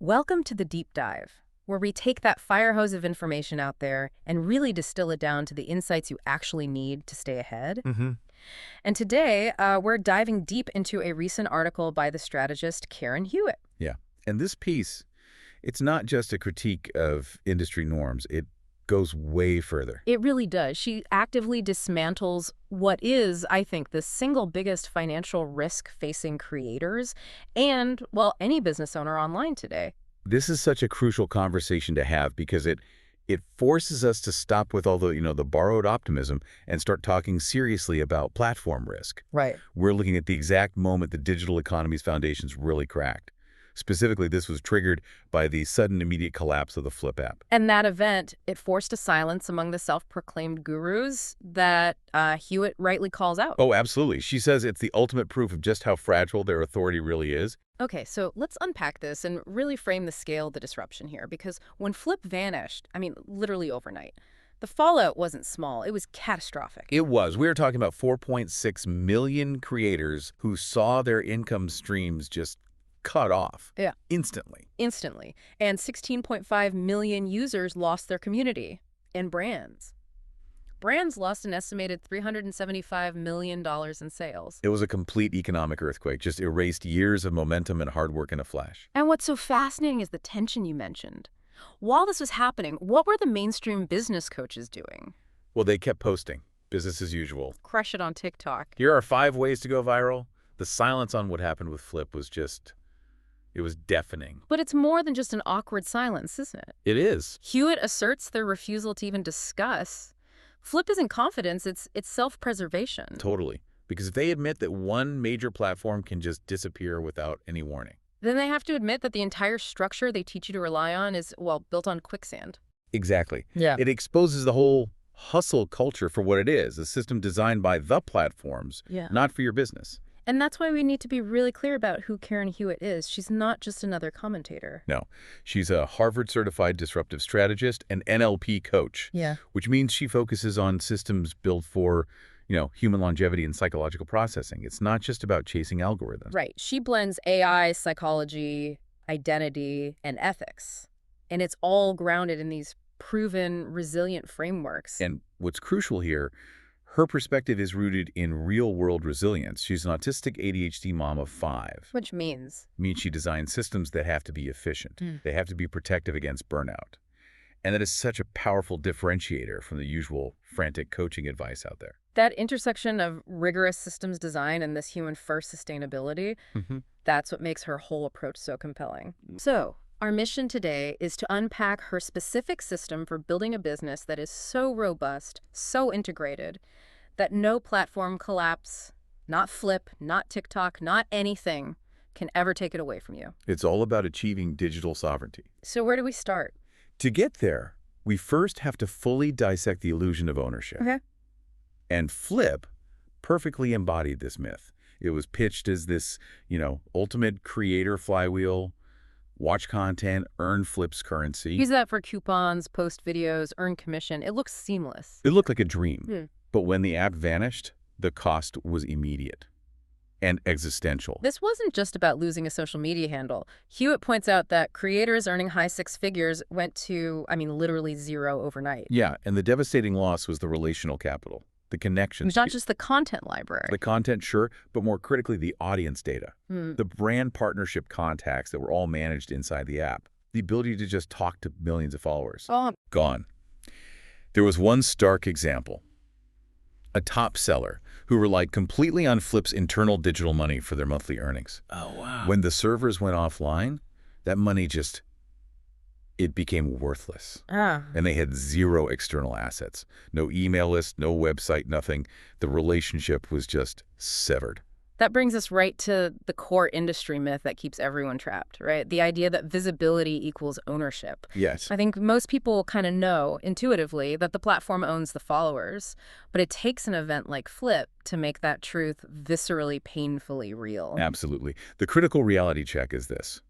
Welcome to the Deep Dive, where we take that fire hose of information out there and really distill it down to the insights you actually need to stay ahead. And today, we're diving deep into a recent article by the strategist Karen Hewitt. Yeah. And this piece, it's not just a critique of industry norms. It goes way further. It really does. She actively dismantles what is, I think, the single biggest financial risk facing creators and, well, any business owner online today. This is such a crucial conversation to have because it forces us to stop with all the borrowed optimism and start talking seriously about platform risk. Right. We're looking at the exact moment the digital economy's foundations really cracked. Specifically, this was triggered by the sudden immediate collapse of the Flip app. And that event, it forced a silence among the self-proclaimed gurus that Hewitt rightly calls out. Oh, absolutely. She says it's the ultimate proof of just how fragile their authority really is. Okay, so let's unpack this and really frame the scale of the disruption here, because when Flip vanished, I mean, literally overnight, the fallout wasn't small. It was catastrophic. It was. We were talking about 4.6 million creators who saw their income streams just cut off. Yeah. Instantly. Instantly. And 16.5 million users lost their community. And brands. Brands lost an estimated $375 million in sales. It was a complete economic earthquake, just erased years of momentum and hard work in a flash. And what's so fascinating is the tension you mentioned. While this was happening, what were the mainstream business coaches doing? Well, they kept posting. Business as usual. Crush it on TikTok. Here are 5 ways to go viral. The silence on what happened with Flip was just... it was deafening. But it's more than just an awkward silence, isn't it? It is. Hewitt asserts their refusal to even discuss. Flip isn't confidence, it's self-preservation. Totally. Because if they admit that one major platform can just disappear without any warning, then they have to admit that the entire structure they teach you to rely on is, well, built on quicksand. Exactly. Yeah. It exposes the whole hustle culture for what it is, a system designed by the platforms, not for your business. And that's why we need to be really clear about who Karen Hewitt is. She's not just another commentator. No, she's a Harvard-certified disruptive strategist and NLP coach, which means she focuses on systems built for, human longevity and psychological processing. It's not just about chasing algorithms. Right. She blends AI, psychology, identity, and ethics. And it's all grounded in these proven, resilient frameworks. And what's crucial here, her perspective is rooted in real-world resilience. She's an autistic ADHD mom of 5. Which means? Means she designs systems that have to be efficient. They have to be protective against burnout. And that is such a powerful differentiator from the usual frantic coaching advice out there. That intersection of rigorous systems design and this human-first sustainability, that's what makes her whole approach so compelling. So, our mission today is to unpack her specific system for building a business that is so robust, so integrated, that no platform collapse, not Flip, not TikTok, not anything can ever take it away from you. It's all about achieving digital sovereignty. So where do we start? To get there, we first have to fully dissect the illusion of ownership. Okay. And Flip perfectly embodied this myth. It was pitched as this, ultimate creator flywheel. Watch content, earn Flip's currency. Use that for coupons, post videos, earn commission. It looks seamless. It looked like a dream. But when the app vanished, the cost was immediate and existential. This wasn't just about losing a social media handle. Hewitt points out that creators earning high 6 figures went to, literally zero overnight. Yeah, and the devastating loss was the relational capital, the connections. It was not just the content library. The content, sure, but more critically, the audience data. The brand partnership contacts that were all managed inside the app. The ability to just talk to millions of followers. Gone. There was one stark example. A top seller who relied completely on Flip's internal digital money for their monthly earnings. Oh, wow. When the servers went offline, that money it became worthless. And they had zero external assets. No email list, no website, nothing. The relationship was just severed. That brings us right to the core industry myth that keeps everyone trapped, right? The idea that visibility equals ownership. Yes. I think most people kind of know intuitively that the platform owns the followers, but it takes an event like Flip to make that truth viscerally, painfully real. Absolutely. The critical reality check is this.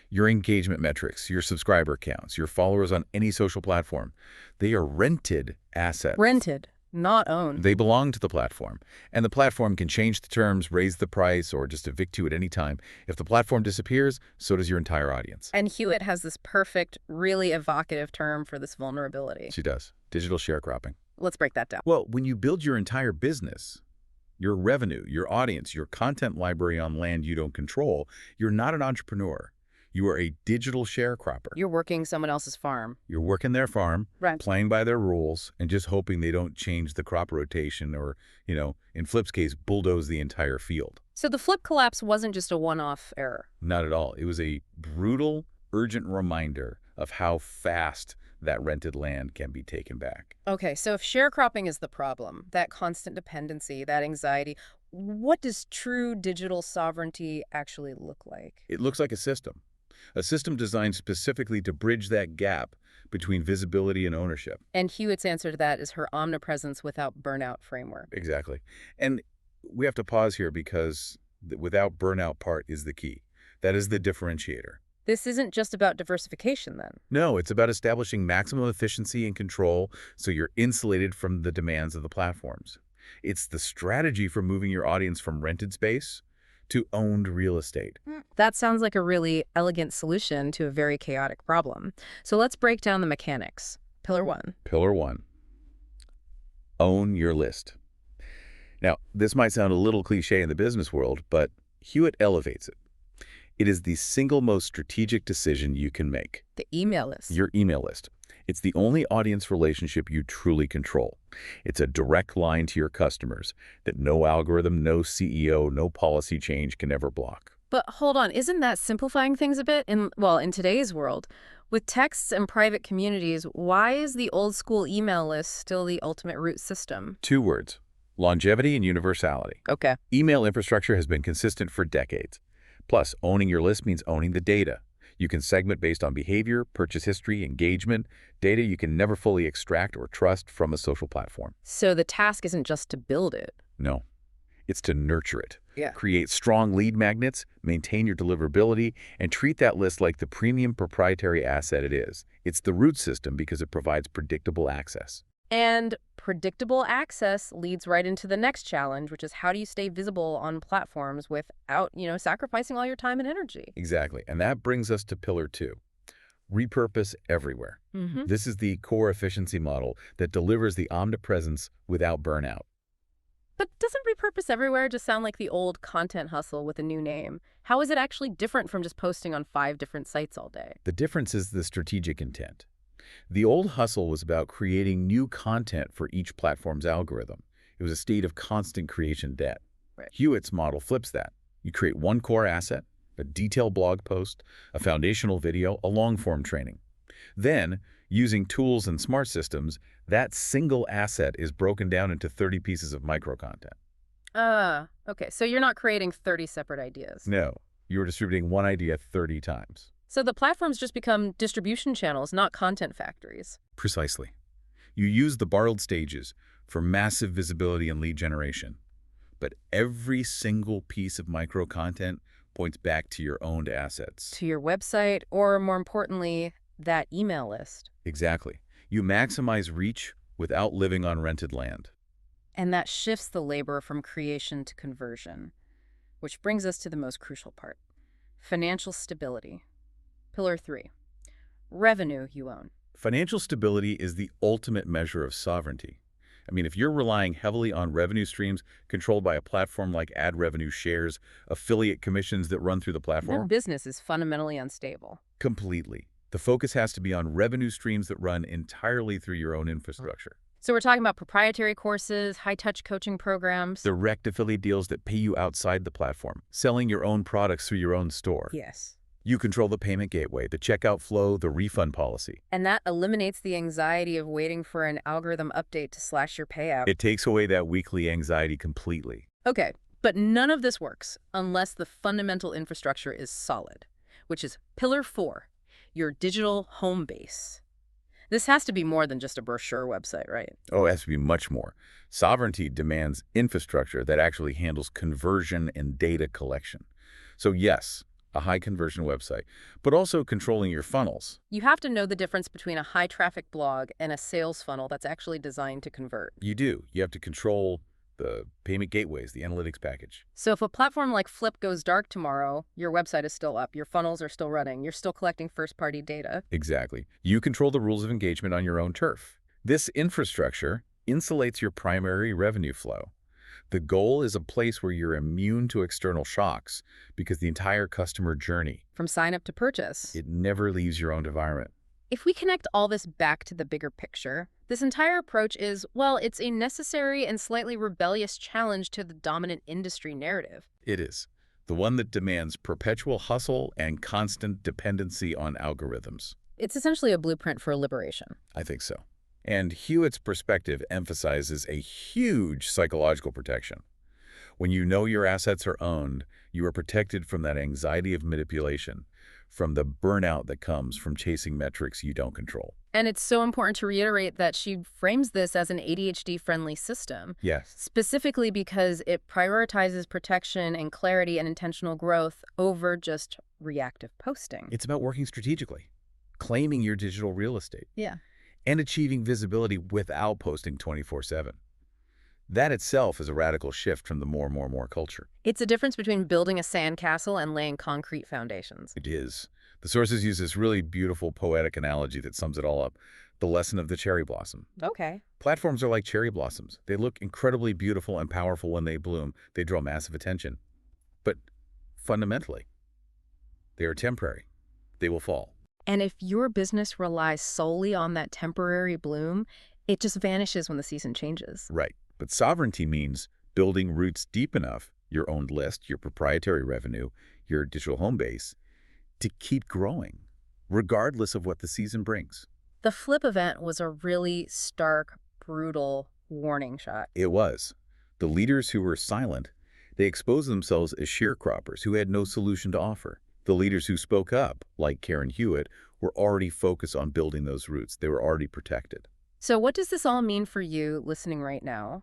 Your engagement metrics, your subscriber counts, your followers on any social platform, they are rented assets. Rented. Not own. They belong to the platform, and the platform can change the terms, raise the price, or just evict you at any time. If the platform disappears, so does your entire audience. And Hewitt has this perfect, really evocative term for this vulnerability. She does. Digital sharecropping. Let's break that down. Well, when you build your entire business, your revenue, your audience, your content library on land you don't control, you're not an entrepreneur. You are a digital sharecropper. You're working someone else's farm. You're working their farm, Right. playing by their rules, and just hoping they don't change the crop rotation or, in Flip's case, bulldoze the entire field. So the Flip collapse wasn't just a one-off error. Not at all. It was a brutal, urgent reminder of how fast that rented land can be taken back. Okay, so if sharecropping is the problem, that constant dependency, that anxiety, what does true digital sovereignty actually look like? It looks like a system designed specifically to bridge that gap between visibility and ownership. And Hewitt's answer to that is her omnipresence without burnout framework. Exactly. And we have to pause here because the without burnout part is the key. That is the differentiator. This isn't just about diversification, then. No, it's about establishing maximum efficiency and control so you're insulated from the demands of the platforms. It's the strategy for moving your audience from rented space to owned real estate. That sounds like a really elegant solution to a very chaotic problem. So let's break down the mechanics. Pillar 1. Pillar 1. Own your list. Now, this might sound a little cliche in the business world, but Hewitt elevates it. It is the single most strategic decision you can make. The email list. Your email list. It's the only audience relationship you truly control. It's a direct line to your customers that no algorithm, no CEO, no policy change can ever block. But hold on, isn't that simplifying things a bit? In today's world, with texts and private communities, why is the old school email list still the ultimate root system? 2 words: longevity and universality. Okay. Email infrastructure has been consistent for decades. Plus, owning your list means owning the data. You can segment based on behavior, purchase history, engagement, data you can never fully extract or trust from a social platform. So the task isn't just to build it. No, it's to nurture it. Yeah. Create strong lead magnets, maintain your deliverability, and treat that list like the premium proprietary asset it is. It's the root system because it provides predictable access. And predictable access leads right into the next challenge, which is how do you stay visible on platforms without, sacrificing all your time and energy? Exactly. And that brings us to pillar 2. Repurpose everywhere. This is the core efficiency model that delivers the omnipresence without burnout. But doesn't repurpose everywhere just sound like the old content hustle with a new name? How is it actually different from just posting on 5 different sites all day? The difference is the strategic intent. The old hustle was about creating new content for each platform's algorithm. It was a state of constant creation debt. Right. Hewitt's model flips that. You create one core asset, a detailed blog post, a foundational video, a long-form training. Then, using tools and smart systems, that single asset is broken down into 30 pieces of micro-content. Okay, so you're not creating 30 separate ideas. No, you're distributing one idea 30 times. So the platforms just become distribution channels, not content factories. Precisely. You use the borrowed stages for massive visibility and lead generation. But every single piece of micro-content points back to your owned assets. To your website, or more importantly, that email list. Exactly. You maximize reach without living on rented land. And that shifts the labor from creation to conversion, which brings us to the most crucial part: financial stability. Pillar 3, revenue you own. Financial stability is the ultimate measure of sovereignty. I mean, if you're relying heavily on revenue streams controlled by a platform like ad revenue shares, affiliate commissions that run through the platform, That business is fundamentally unstable. completely. The focus has to be on revenue streams that run entirely through your own infrastructure. So we're talking about proprietary courses, high-touch coaching programs. Direct affiliate deals that pay you outside the platform, selling your own products through your own store. Yes. You control the payment gateway, the checkout flow, the refund policy. And that eliminates the anxiety of waiting for an algorithm update to slash your payout. It takes away that weekly anxiety completely. Okay, but none of this works unless the fundamental infrastructure is solid, which is pillar 4, your digital home base. This has to be more than just a brochure website, right? Oh, it has to be much more. Sovereignty demands infrastructure that actually handles conversion and data collection. So yes, a high-conversion website, but also controlling your funnels. You have to know the difference between a high-traffic blog and a sales funnel that's actually designed to convert. You do. You have to control the payment gateways, the analytics package. So if a platform like Flip goes dark tomorrow, your website is still up, your funnels are still running, you're still collecting first-party data. Exactly. You control the rules of engagement on your own turf. This infrastructure insulates your primary revenue flow. The goal is a place where you're immune to external shocks because the entire customer journey, From sign-up to purchase. it never leaves your own environment. If we connect all this back to the bigger picture, this entire approach is, well, it's a necessary and slightly rebellious challenge to the dominant industry narrative. It is. The one that demands perpetual hustle and constant dependency on algorithms. It's essentially a blueprint for liberation. I think so. And Hewitt's perspective emphasizes a huge psychological protection. When you know your assets are owned, you are protected from that anxiety of manipulation, from the burnout that comes from chasing metrics you don't control. And it's so important to reiterate that she frames this as an ADHD-friendly system. Yes. Specifically because it prioritizes protection and clarity and intentional growth over just reactive posting. It's about working strategically, claiming your digital real estate. Yeah. And achieving visibility without posting 24/7. That itself is a radical shift from the more culture. It's a difference between building a sandcastle and laying concrete foundations. It is. The sources use this really beautiful poetic analogy that sums it all up. The lesson of the cherry blossom. Okay. Platforms are like cherry blossoms. They look incredibly beautiful and powerful when they bloom. They draw massive attention. But fundamentally, they are temporary. They will fall. And if your business relies solely on that temporary bloom, it just vanishes when the season changes. Right. But sovereignty means building roots deep enough, your own list, your proprietary revenue, your digital home base, to keep growing, regardless of what the season brings. The Flip event was a really stark, brutal warning shot. It was. The leaders who were silent, they exposed themselves as sharecroppers who had no solution to offer. The leaders who spoke up, like Karen Hewitt, were already focused on building those roots. They were already protected. So what does this all mean for you listening right now?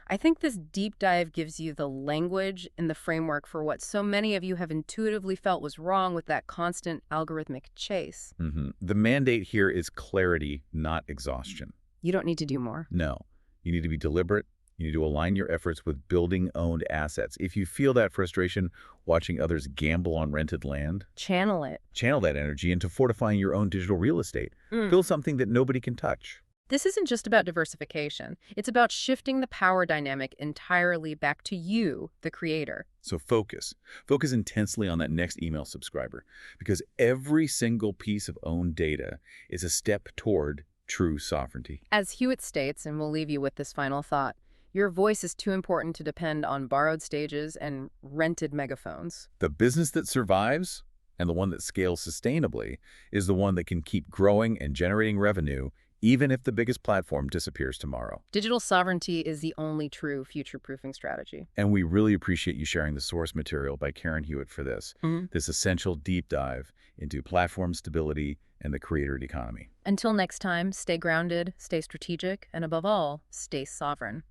I think this deep dive gives you the language and the framework for what so many of you have intuitively felt was wrong with that constant algorithmic chase. The mandate here is clarity, not exhaustion. You don't need to do more. No. You need to be deliberate. You need to align your efforts with building owned assets. If you feel that frustration watching others gamble on rented land, channel it. Channel that energy into fortifying your own digital real estate. Build something that nobody can touch. This isn't just about diversification. It's about shifting the power dynamic entirely back to you, the creator. So focus. Focus intensely on that next email subscriber, because every single piece of owned data is a step toward true sovereignty. As Hewitt states, and we'll leave you with this final thought, your voice is too important to depend on borrowed stages and rented megaphones. The business that survives and the one that scales sustainably is the one that can keep growing and generating revenue even if the biggest platform disappears tomorrow. Digital sovereignty is the only true future-proofing strategy. And we really appreciate you sharing the source material by Karen Hewitt for this, this essential deep dive into platform stability and the creator economy. Until next time, stay grounded, stay strategic, and above all, stay sovereign.